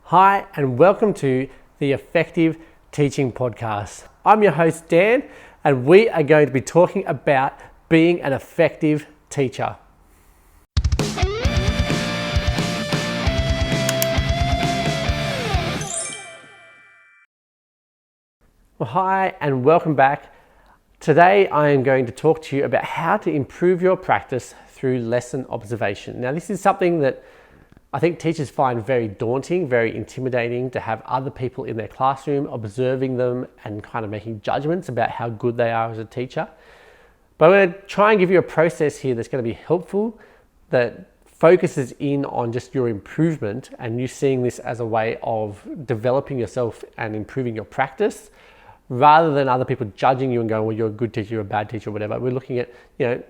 Hi, and welcome to the Effective Teaching Podcast. I'm your host, Dan, and we are going to be talking about being an effective teacher. Well, hi, and welcome back. Today, I am going to talk to you about how to improve your practice through lesson observation. Now, this is something that I think teachers find very daunting, very intimidating, to have other people in their classroom observing them and kind of making judgments about how good they are as a teacher. But I'm going to try and give you a process here that's going to be helpful, that focuses in on just your improvement and you seeing this as a way of developing yourself and improving your practice, rather than other people judging you and going, well, you're a good teacher, you're a bad teacher, or whatever. We're looking at,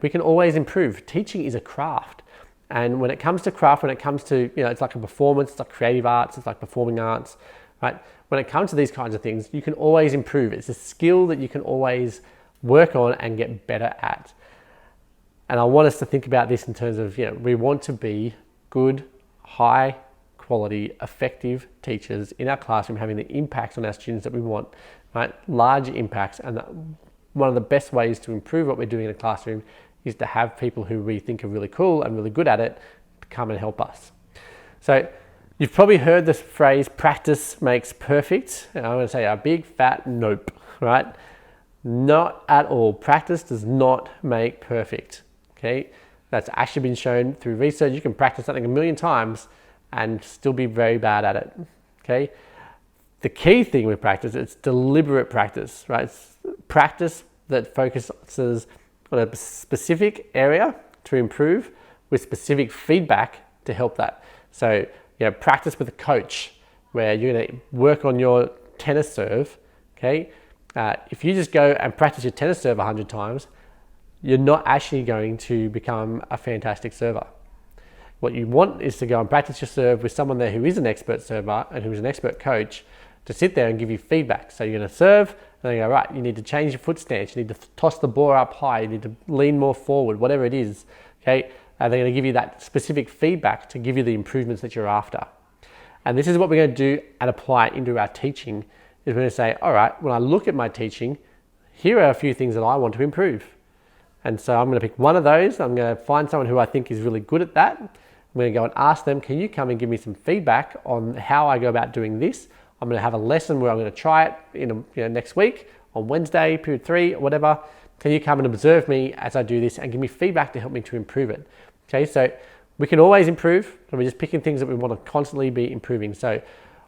we can always improve. Teaching is a craft. And when it comes to craft, when it comes to, it's like a performance, it's like creative arts, it's like performing arts, right? When it comes to these kinds of things, you can always improve. It's a skill that you can always work on and get better at. And I want us to think about this in terms of, we want to be good, high quality, effective teachers in our classroom, having the impacts on our students that we want, right? Large impacts. And one of the best ways to improve what we're doing in a classroom is to have people who we think are really cool and really good at it come and help us. So you've probably heard this phrase, practice makes perfect. And I'm going to say a big fat nope, right? Not at all. Practice does not make perfect, okay? That's actually been shown through research. You can practice something a million times and still be very bad at it, okay? The key thing with practice, it's deliberate practice, right? It's practice that focuses on a specific area to improve with specific feedback to help that. So, practice with a coach where you're going to work on your tennis serve, okay? If you just go and practice your tennis serve 100 times, you're not actually going to become a fantastic server. What you want is to go and practice your serve with someone there who is an expert server and who's an expert coach to sit there and give you feedback. So you're going to serve and they go, right, you need to change your foot stance, you need to toss the ball up high, you need to lean more forward, whatever it is, okay? And they're going to give you that specific feedback to give you the improvements that you're after. And this is what we're going to do and apply into our teaching, is we're going to say, all right, when I look at my teaching, here are a few things that I want to improve. And so I'm going to pick one of those. I'm going to find someone who I think is really good at that. I'm going to go and ask them, can you come and give me some feedback on how I go about doing this? I'm going to have a lesson where I'm going to try it in next week on Wednesday, period 3 or whatever. Can you come and observe me as I do this and give me feedback to help me to improve it? Okay, so we can always improve, and we're just picking things that we want to constantly be improving. So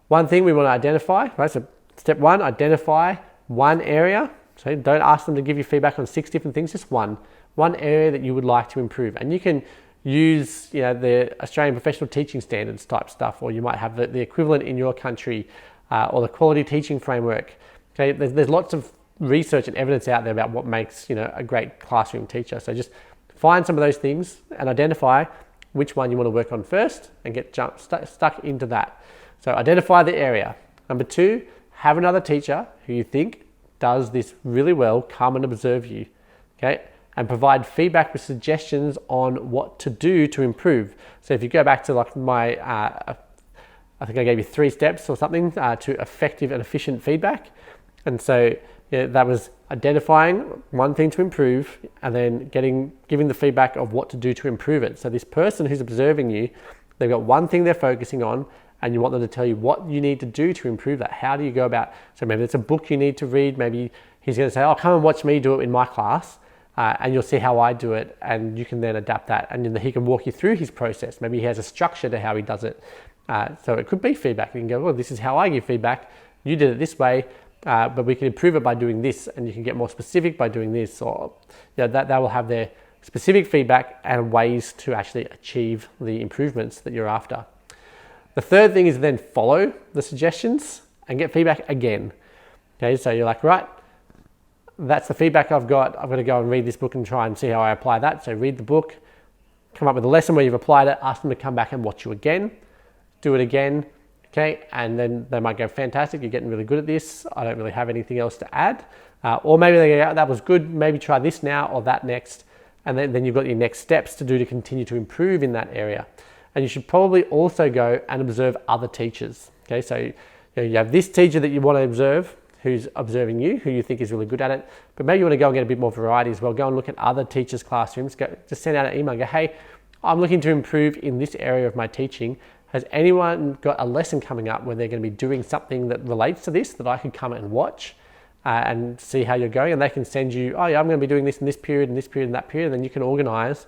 one thing we want to identify, right? So step 1, identify one area. So don't ask them to give you feedback on 6 different things, just one area that you would like to improve. And you can use the Australian Professional Teaching Standards type stuff, or you might have the equivalent in your country, or the Quality Teaching Framework. Okay, there's lots of research and evidence out there about what makes a great classroom teacher. So just find some of those things and identify which one you want to work on first and get stuck into that. So identify the area. Number 2, have another teacher who you think does this really well come and observe you, okay, and provide feedback with suggestions on what to do to improve. So if you go back to like my I think I gave you 3 steps or something to effective and efficient feedback. And so that was identifying one thing to improve and then giving the feedback of what to do to improve it. So this person who's observing you, they've got one thing they're focusing on and you want them to tell you what you need to do to improve that. How do you go about, so maybe it's a book you need to read. Maybe he's going to say, oh, come and watch me do it in my class. And you'll see how I do it and you can then adapt that. And then he can walk you through his process. Maybe he has a structure to how he does it. So it could be feedback. You can go, well, this is how I give feedback. You did it this way, but we can improve it by doing this, and you can get more specific by doing this, or that will have their specific feedback and ways to actually achieve the improvements that you're after. The third thing is then follow the suggestions and get feedback again. Okay, so you're like, right, that's the feedback I've got. I'm going to go and read this book and try and see how I apply that. So read the book, come up with a lesson where you've applied it, ask them to come back and watch you again. Do it again, okay? And then they might go, fantastic, you're getting really good at this. I don't really have anything else to add. Or maybe they go, that was good, maybe try this now or that next. And then you've got your next steps to do to continue to improve in that area. And you should probably also go and observe other teachers. Okay, so you have this teacher that you want to observe, who's observing you, who you think is really good at it, but maybe you want to go and get a bit more variety as well. Go and look at other teachers' classrooms. Just send out an email and go, hey, I'm looking to improve in this area of my teaching. Has anyone got a lesson coming up where they're going to be doing something that relates to this that I could come and watch and see how you're going? And they can send you, oh yeah, I'm going to be doing this in this period and this period and that period. And then you can organize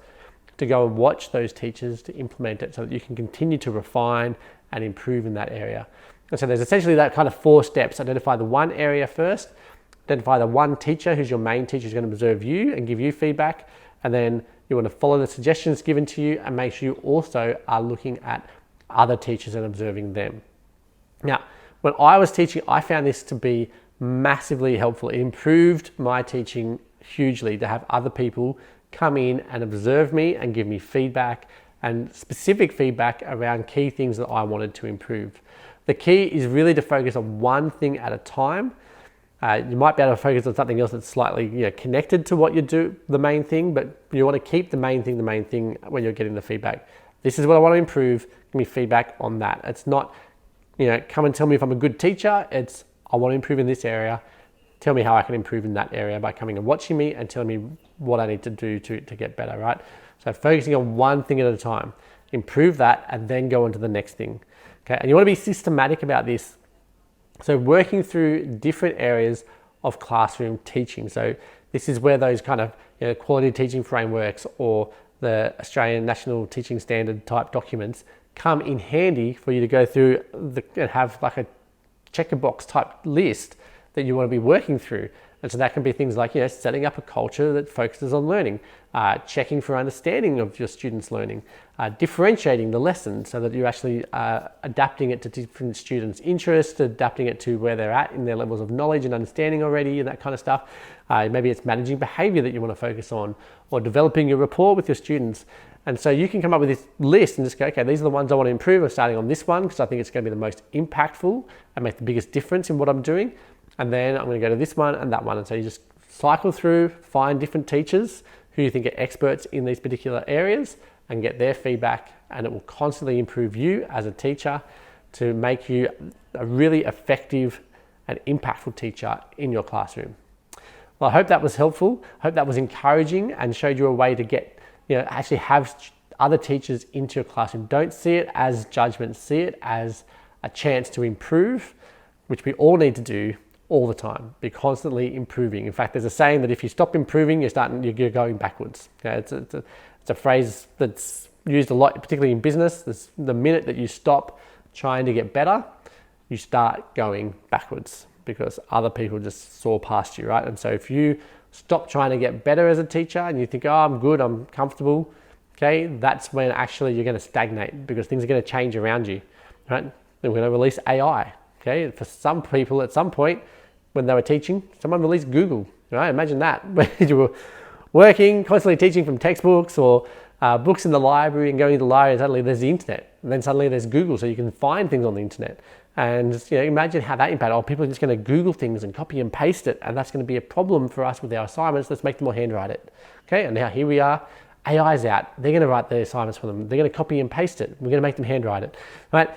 to go and watch those teachers to implement it so that you can continue to refine and improve in that area. And so there's essentially that kind of 4 steps. Identify the one area first, identify the one teacher who's your main teacher who's going to observe you and give you feedback. And then you want to follow the suggestions given to you and make sure you also are looking at other teachers and observing them. Now, when I was teaching, I found this to be massively helpful. It improved my teaching hugely to have other people come in and observe me and give me feedback and specific feedback around key things that I wanted to improve. The key is really to focus on one thing at a time. You might be able to focus on something else that's slightly connected to what you do, the main thing, but you want to keep the main thing when you're getting the feedback. This is what I want to improve. Give me feedback on that. It's not, come and tell me if I'm a good teacher. It's, I want to improve in this area. Tell me how I can improve in that area by coming and watching me and telling me what I need to do to get better, right? So focusing on one thing at a time. Improve that and then go on to the next thing. Okay, and you want to be systematic about this. So working through different areas of classroom teaching. So this is where those kind of quality teaching frameworks or the Australian National Teaching Standard type documents come in handy for you to go through and have like a checker box type list that you want to be working through. And so that can be things like, setting up a culture that focuses on learning, checking for understanding of your students' learning, differentiating the lesson so that you're actually adapting it to different students' interests, adapting it to where they're at in their levels of knowledge and understanding already and that kind of stuff. Maybe it's managing behavior that you want to focus on or developing your rapport with your students. And so you can come up with this list and just go, okay, these are the ones I want to improve. I'm starting on this one because I think it's going to be the most impactful and make the biggest difference in what I'm doing. And then I'm going to go to this one and that one. And so you just cycle through, find different teachers who you think are experts in these particular areas and get their feedback. And it will constantly improve you as a teacher to make you a really effective and impactful teacher in your classroom. Well, I hope that was helpful. I hope that was encouraging and showed you a way to get, actually have other teachers into your classroom. Don't see it as judgment. See it as a chance to improve, which we all need to do all the time. Be constantly improving. In fact, there's a saying that if you stop improving, you're going backwards. Okay? It's a phrase that's used a lot, particularly in business. The minute that you stop trying to get better, you start going backwards because other people just soar past you, right? And so if you stop trying to get better as a teacher and you think, oh, I'm good, I'm comfortable, okay, that's when actually you're going to stagnate because things are going to change around you, right? Then we're going to release AI, okay? For some people at some point when they were teaching, someone released Google, right? Imagine that, when you were working, constantly teaching from textbooks or books in the library and going to the library and suddenly there's the internet and then suddenly there's Google so you can find things on the internet. And imagine how that impacted. People are just going to Google things and copy and paste it, and that's going to be a problem for us with our assignments. Let's make them all handwrite it. Okay, and now here we are. AI's out. They're going to write the assignments for them. They're going to copy and paste it. We're going to make them handwrite it, right?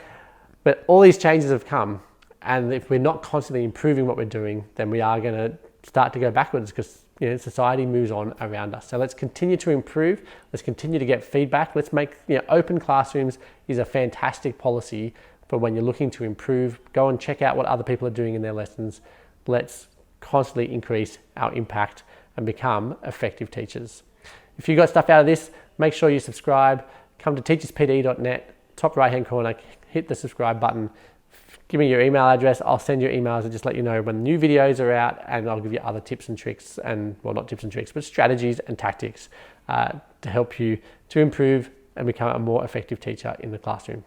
But all these changes have come, and if we're not constantly improving what we're doing, then we are going to start to go backwards because society moves on around us. So let's continue to improve. Let's continue to get feedback. Let's make open classrooms is a fantastic policy. But when you're looking to improve, go and check out what other people are doing in their lessons. Let's constantly increase our impact and become effective teachers. If you got stuff out of this, make sure you subscribe. Come to TeachersPD.net, top right-hand corner, hit the subscribe button. Give me your email address. I'll send you emails and just let you know when new videos are out, and I'll give you other tips and tricks not tips and tricks, but strategies and tactics to help you to improve and become a more effective teacher in the classroom.